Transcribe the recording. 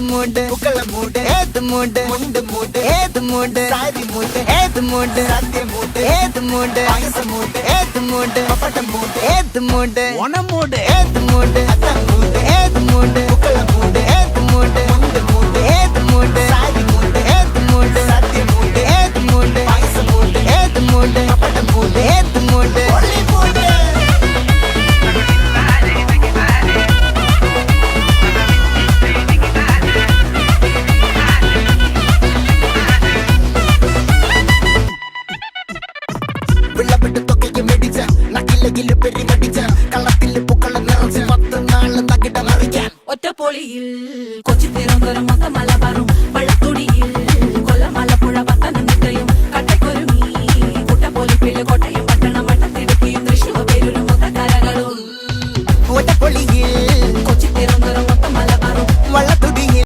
மூடு புக்கல மூடு ஏத்து மூடு முண்டு மூடு ஏத்து மூடு சாரி மூடு ஏத்து மூடு சத்திய மூடு ஏத்து மூடு பாயச மூடு ஏத்து மூடு பப்பட்ட மூடு ஏத்து மூடு ஒன மூடு ஏத்து மூடு அத்த மூடு ஏத்து மூடு புக்கல மூடு ஏத்து மூடு முண்டு மூடு ஏத்து மூடு சாரி மூடு ஏத்து மூடு சத்திய மூடு ஏத்து மூடு பாயச மூடு ஏத்து மூடு பப்பட்ட மூடு ஏத்து மூடு ஒளி மூடு വിളവിട്ട് തൊക്കയ്ക്ക് മെടിച്ച നക്കിലകില് പെരിമടിച്ച കള്ളത്തില് പൂക്കള നിറച്ച് 10 നാള് നകിട മറിക്കാൻ ഒറ്റപ്പൊളിയിൽ കൊച്ചി തിരുവനന്തപുരം മൊത്തം മലബാറും